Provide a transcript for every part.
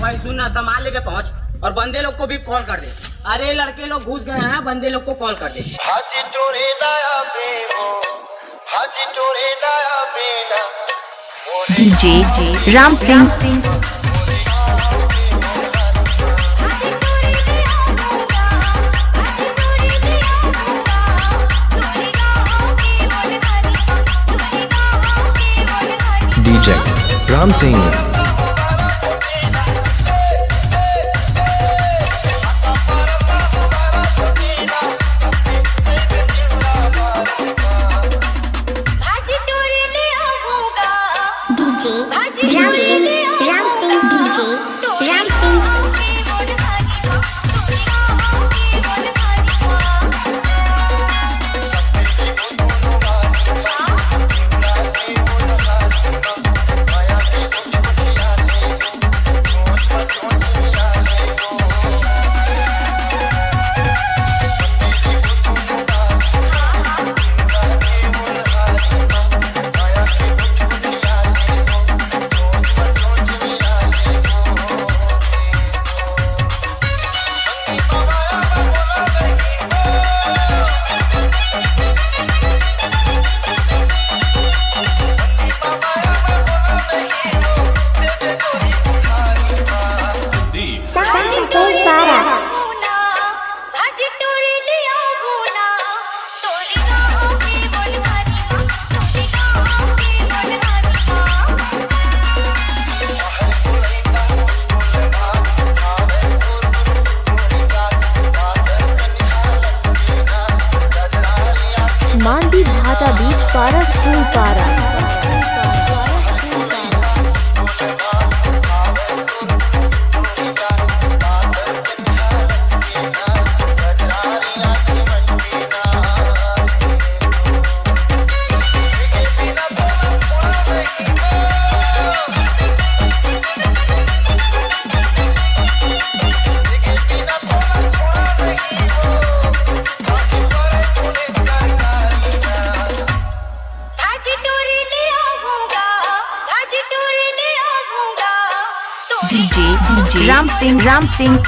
भाई सुन ना, सामान लेके पहुंच और बंदे लोग को भी कॉल कर दे। अरे लड़के लोग घुस गए हैं, बंदे लोग को कॉल कर दे। भाजी टोरे लाया बेवो, भाजी टोरे लाया बेना। DJ Ram Singh. DJ Ram Singh। मांडी भाटा बीच पारा स्कूल पारा। डीजे राम सिंह। राम सिंह।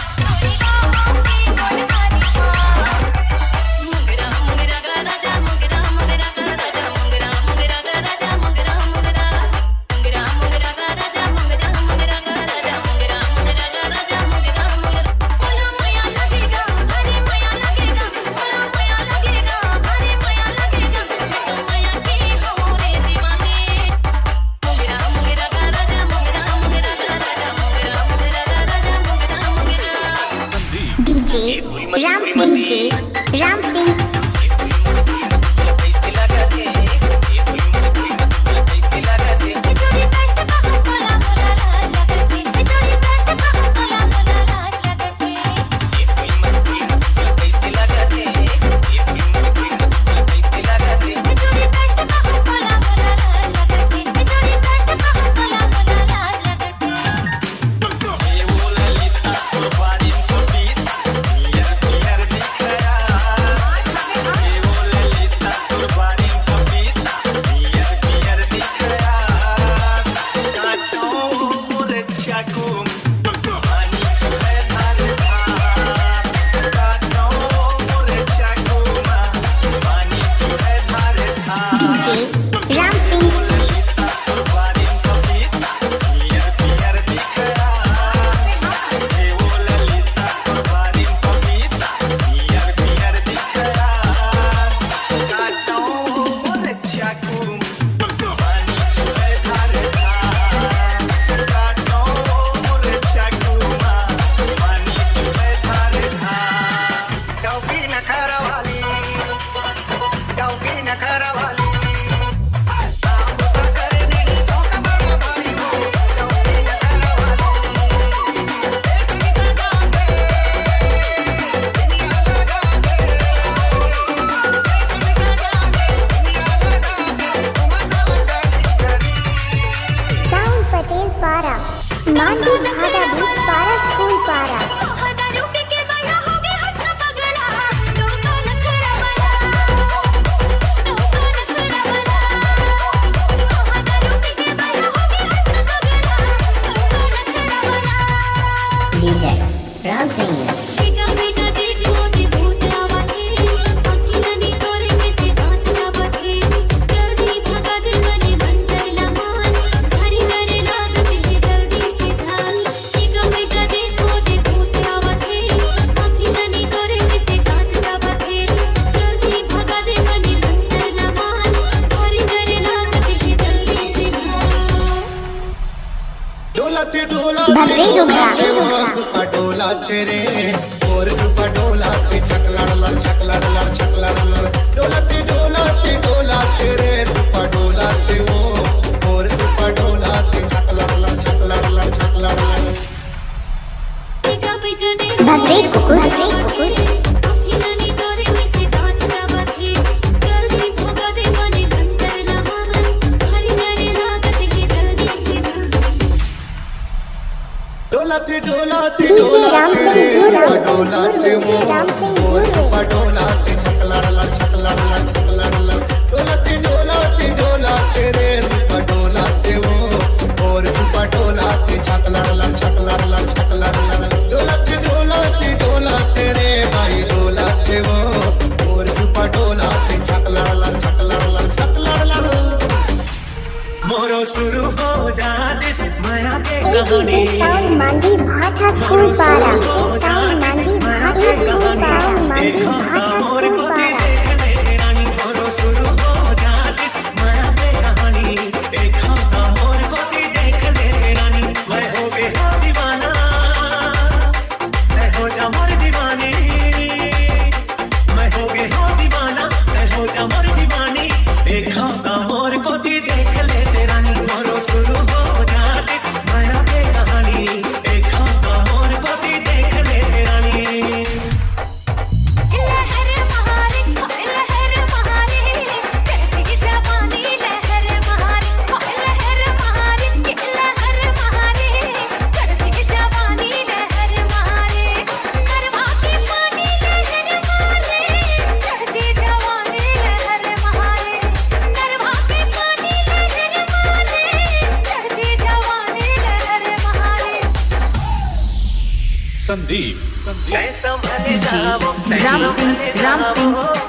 मांडी भाटा बीच पारा स्कूल पारा। DJ Ram Singh. Bhadri Dumra सुपा डोला तेरे और सुपा डोला ते छकला लड़ छकला लड़ छकला लड़ डोला तेरे सुपा डोला ते वो और सुपा डोला ते छकला लड़ छकला लड़ छकला लड़ भद्री कुकुर डोलाते DJ राम सिंह सुपा डोलाते वो और सुपा डोलाते छकला लड़ छकला लड़ छकला लड़ डोलाते रे सुपा डोलाते वो और सुपा डोलाते छकला लड़ छकला लड़ छकला लड़ डोलाते रे भाई डोलाते वो और सुपा डोलाते छकला लड़ छकला लड़ छकला लड़ मोरो शुरू हो जा दिस माया के कहानी साउंड मांडी भाटा स्कूल पारा साउंड मांडी भाटा स्कूल पारा मांडी भाटा स्कूल पारा मोरो शुरू हो जा दिस माया के कहानी देखा मोर को देख ले रानी मैं हो गया दीवाना मैं हो जा मोर दीवानी मैं हो गया दीवाना मैं हो जा मोर दीवानी देखा मोर को देख ले रानी मोरो शुरू हो जा दिस माया के कहानी देखा मोर को देख ले रानी संदीप राम सिंह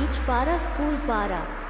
बीच पारा स्कूल पारा।